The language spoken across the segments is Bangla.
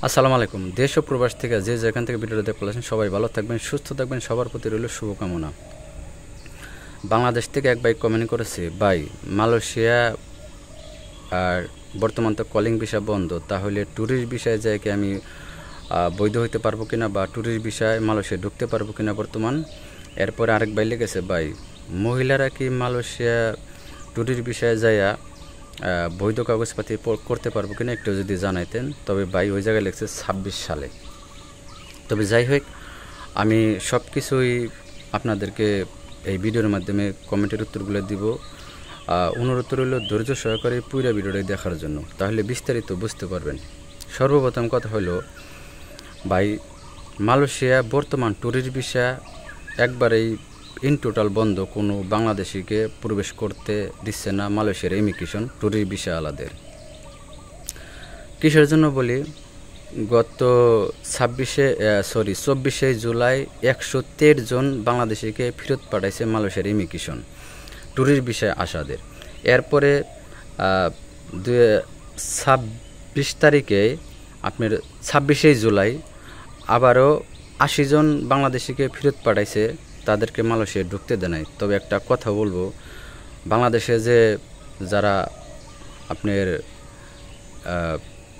আসসালামু আলাইকুম। দেশ ও প্রবাস থেকে যে যেখান থেকে ভিডিওটা দেখতে পাচ্ছেন সবাই ভালো থাকবেন, সুস্থ থাকবেন, সবার প্রতি রইল শুভকামনা। বাংলাদেশ থেকে এক ভাই কমেন্ট করেছে, ভাই মালয়েশিয়া আর বর্তমান তো কলিং ভিসা বন্ধ, তাহলে ট্যুরিস্ট ভিসায় যায় কি আমি বৈধ হইতে পারবো কিনা বা ট্যুরিস্ট ভিসায় মালয়েশিয়া ঢুকতে পারবো কিনা বর্তমান। এরপরে আরেক ভাই লিখেছে, ভাই মহিলারা কি মালয়েশিয়া ট্যুরিস্ট ভিসায় যাইয়া বৈধ কাগজপাতি করতে পারবো কিনা একটু যদি জানাইতেন। তবে ভাই ওই জায়গায় লিখছে 26 সালে। তবে যাই হোক, আমি সব কিছুই আপনাদেরকে এই ভিডিওর মাধ্যমে কমেন্টের উত্তরগুলো দিব। অনুরোধ রইল ধৈর্য সহকারে পুরো ভিডিওটি দেখার জন্য, তাহলে বিস্তারিত বুঝতে পারবেন। সর্বপ্রথম কথা হলো, ভাই মালয়েশিয়া বর্তমান ট্যুরিস্ট ভিসা একবারেই ইন টোটাল বন্ধ, কোনো বাংলাদেশিকে প্রবেশ করতে দিচ্ছে না মালয়েশিয়ার ইমিগ্রেশন ট্যুরিস্ট ভিসা আলাদের। কিসের জন্য বলি, গত 24 জুলাই 113 জন বাংলাদেশিকে ফেরত পাঠাইছে মালয়েশিয়ার ইমিগ্রেশন ট্যুরিস্ট ভিসায় আসাদের। এরপরে 26 তারিখে আপনার 26 জুলাই আবারও 80 জন বাংলাদেশিকে ফেরত পাঠাইছে, তাদেরকে মালয়েশিয়া ঢুকতে দেয় নাই। তবে একটা কথা বলবো, বাংলাদেশে যে যারা আপনার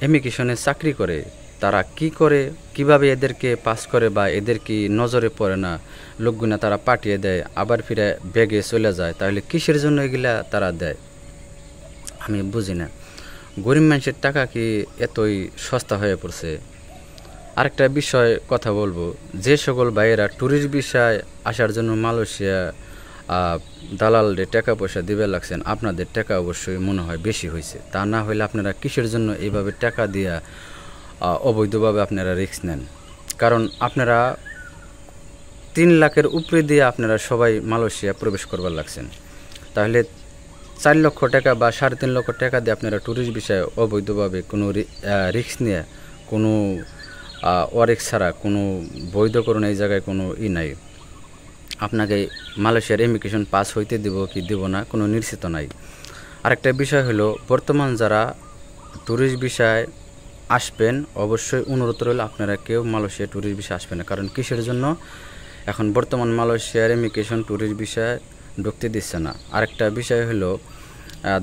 ইমিগ্রেশনে চাকরি করে তারা কি করে, কিভাবে এদেরকে পাস করে বা এদের কি নজরে পড়ে না, লোকগুনা তারা পাঠিয়ে দেয় আবার ফিরে ব্যাগে চলে যায়, তাহলে কিসের জন্য এগুলা তারা দেয় আমি বুঝি না। গরিব মানুষের টাকা কি এতই সস্তা হয়ে পড়ছে? আরেকটা বিষয় কথা বলবো, যে সকল ভাইয়েরা ট্যুরিস্ট ভিসায় আসার জন্য মালয়েশিয়া দালালদের টাকা পয়সা দিবে লাগছেন, আপনাদের টাকা অবশ্যই মনে হয় বেশি হয়েছে। তা না হলে আপনারা কিসের জন্য এইভাবে টাকা দিয়া অবৈধভাবে আপনারা রিস্ক নেন? কারণ আপনারা 3 লাখের উপরে দিয়ে আপনারা সবাই মালয়েশিয়া প্রবেশ করবার লাগছেন, তাহলে 4 লক্ষ টাকা বা 3.5 লক্ষ টাকা দিয়ে আপনারা ট্যুরিস্ট ভিসায় অবৈধভাবে কোনো রিস্ক নিয়ে কোনো ওয়ারিক ছাড়া কোনো বৈধকরণ এই জায়গায় কোনো নাই। আপনাকে মালয়েশিয়ার ইমিগ্রেশন পাস হইতে দেব কি দেব না কোনো নিশ্চিত নাই। আরেকটা বিষয় হলো, বর্তমান যারা ট্যুরিস্ট ভিসায় আসবেন অবশ্যই অনুরোধ রইল আপনারা কেউ মালয়েশিয়া ট্যুরিস্ট ভিসা আসবে না। কারণ কিসের জন্য? এখন বর্তমান মালয়েশিয়ার ইমিগ্রেশন ট্যুরিস্ট ভিসায় ঢুকতে দিচ্ছে না। আরেকটা বিষয় হলো,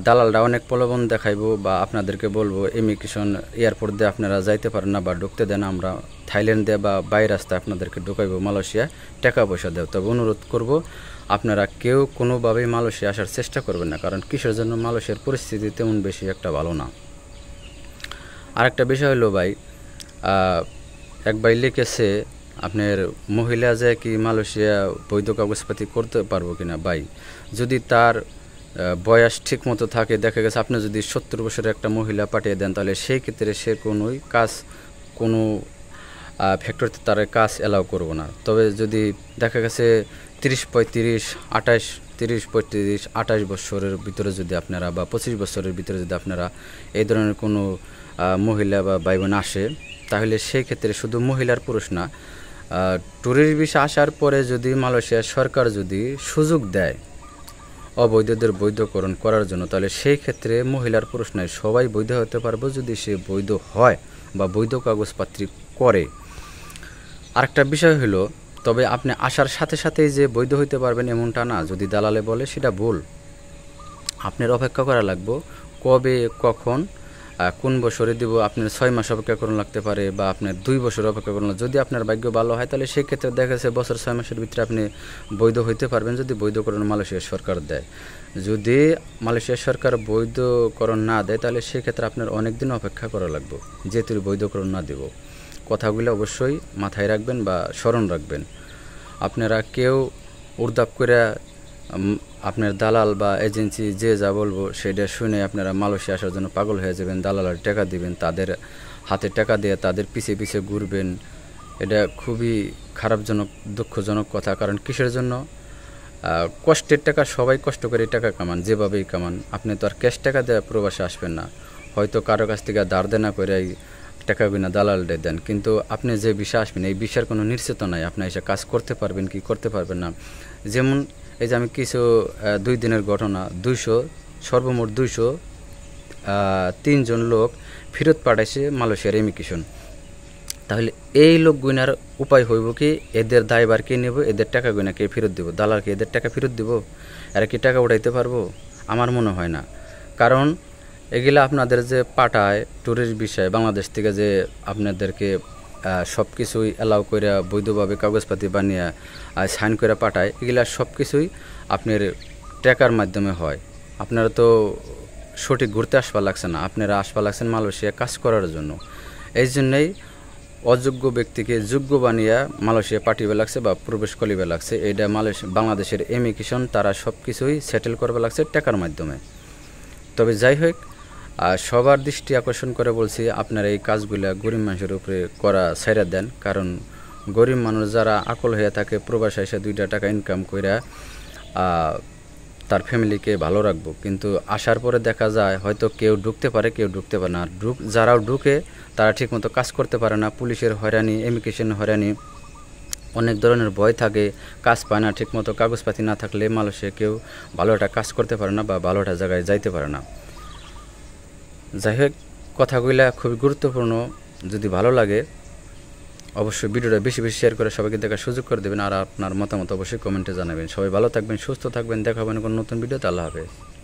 দালালরা অনেক প্রলোভন দেখাইবো বা আপনাদেরকে বলবো ইমিগ্রেশন এয়ারপোর্ট দিয়ে আপনারা যাইতে পারেন না বা ঢুকতে দেন, আমরা থাইল্যান্ড দিয়ে বা বাইরের রাস্তায় আপনাদেরকে ঢুকাইবো মালয়েশিয়া, টাকা পয়সা দেও। তবে অনুরোধ করব আপনারা কেউ কোনোভাবেই মালয়েশিয়া আসার চেষ্টা করবেন না। কারণ কিসের জন্য? মালয়েশিয়ার পরিস্থিতি তেমন বেশি একটা ভালো না। আরেকটা বিষয় হলো, ভাই এক ভাই লিখেছে, আপনার মহিলা যে কি মালয়েশিয়া বৈধ কাগজপাতি করতে পারবো কিনা। ভাই যদি তার বয়স ঠিক মতো থাকে, দেখা গেছে আপনি যদি 70 বছরের একটা মহিলা পাঠিয়ে দেন, তাহলে সেই ক্ষেত্রে সে কোনোই কাজ কোনো ফ্যাক্টরিতে তার কাজ অ্যালাউ করবো না। তবে যদি দেখা গেছে 30-35 বছরের ভিতরে যদি আপনারা বা 25 বছরের ভিতরে যদি আপনারা এই ধরনের কোনো মহিলা বা ভাই বোন আসে, তাহলে সেই ক্ষেত্রে শুধু মহিলার পুরুষ না, ট্যুরিস্ট ভিসা আসার পরে যদি মালয়েশিয়ার সরকার যদি সুযোগ দেয় অবৈধদের বৈধকরণ করার জন্য, তাহলে সেই ক্ষেত্রে মহিলার পুরুষ নয় সবাই বৈধ হতে পারবো যদি সে বৈধ হয় বা বৈধ কাগজপত্র করে। আরেকটা বিষয় হলো, তবে আপনি আসার সাথে সাথেই যে বৈধ হইতে পারবেন এমনটা না। যদি দালালে বলে সেটা ভুল, আপনার অপেক্ষা করা লাগবে। কবে কখন কোন বছরে দিব, আপনার 6 মাস অপেক্ষা করুন লাগতে পারে বা আপনার 2 বছর অপেক্ষা করুন। যদি আপনার ভাগ্য ভালো হয় তাহলে সেই ক্ষেত্রে দেখা যাচ্ছে বছর 6 মাসের ভিতরে আপনি বৈধ হইতে পারবেন, যদি বৈধকরণ মালয়েশিয়ার সরকার দেয়। যদি মালয়েশিয়ার সরকার বৈধকরণ না দেয় তাহলে সেক্ষেত্রে আপনার অনেক দিন অপেক্ষা করা লাগবে, যেহেতু বৈধকরণ না দেব। কথাগুলো অবশ্যই মাথায় রাখবেন বা স্মরণ রাখবেন। আপনারা কেউ উর্দাপ করে আপনার দালাল বা এজেন্সি যে যা বলবো সেটা শুনে আপনারা মালয়েশিয়া আসার জন্য পাগল হয়ে যাবেন, দালালের টাকা দিবেন, তাদের হাতে টাকা দিয়ে তাদের পিছে পিছে ঘুরবেন। এটা খুবই খারাপজনক, দুঃখজনক কথা। কারণ কিসের জন্য? কষ্টের টাকা, সবাই কষ্ট করে টাকা কামান, যেভাবেই কামান। আপনি তো আর ক্যাশ টাকা দিয়ে প্রবাসে আসবেন না, হয়তো কারো কাছ থেকে ধার দেনা করে টাকা গুনা দালালটা দেন, কিন্তু আপনি যে ভিসা আসবেন এই ভিসার কোনো নিশ্চিত নাই আপনি এসে কাজ করতে পারবেন কি করতে পারবেন না। যেমন এই যে আমি কিছু 2 দিনের ঘটনা, সর্বমোট 203 জন লোক ফেরত পাঠাইছে মালয়েশিয়ার ইমিগ্রেশন। তাহলে এই লোক গুইনার উপায় হইব কি, এদের দায়ভার কে নেব, এদের টাকা গুইনা কে ফেরত দিব? দালালকে এদের টাকা ফেরত দিব? এরা কি টাকা উঠাইতে পারবো? আমার মনে হয় না। কারণ এগুলা আপনাদের যে পাঠায় ট্যুরিস্ট বিষয় বাংলাদেশ থেকে, যে আপনাদেরকে সব কিছুই অ্যালাউ করে বৈধভাবে কাগজপাতি বানিয়ে সাইন করে পাঠায়, এগুলা সব কিছুই আপনার টাকার মাধ্যমে হয়। আপনারা তো সঠিক ঘুরতে আসবা লাগছে না, আপনারা আসবা লাগছেন মালয়েশিয়া কাজ করার জন্য। এই জন্যই অযোগ্য ব্যক্তিকে যোগ্য বানিয়ে মালয়েশিয়া পাঠিয়ে লাগছে বা প্রবেশ করিবে লাগছে। এটা বাংলাদেশের ইমিগ্রেশন তারা সব কিছুই সেটেল করবে লাগছে টাকার মাধ্যমে। তবে যাই হোক, সবার দৃষ্টি আকর্ষণ করে বলছি, আপনারা এই কাজগুলা গরিব মানুষের উপরে করা ছাইড়া দেন। কারণ গরিব মানুষ যারা আকল হয়ে থাকে, প্রবাসে এসে 2টা টাকা ইনকাম করে তার ফ্যামিলিকে ভালো রাখবো, কিন্তু আসার পরে দেখা যায় হয়তো কেউ ঢুকতে পারে, কেউ ঢুকতে পারে না। আর যারাও ঢুকে তারা ঠিকমতো কাজ করতে পারে না, পুলিশের হয়রানি, ইমিগ্রেশন হয়রানি, অনেক ধরনের ভয় থাকে, কাজ পায় না ঠিকমতো। কাগজপাতি না থাকলে মালয়েশিয়া কেউ ভালো একটা কাজ করতে পারে না বা ভালো একটা জায়গায় যাইতে পারে না। যাই হোক, কথাগুলা খুবই গুরুত্বপূর্ণ। যদি ভালো লাগে অবশ্যই ভিডিওটা বেশি বেশি শেয়ার করে সবাইকে দেখার সুযোগ করে দেবেন। আর আপনার মতামত অবশ্যই কমেন্টে জানাবেন। সবাই ভালো থাকবেন, সুস্থ থাকবেন। দেখা হবে কোনো নতুন ভিডিওতে। আল্লাহ হাফেজ।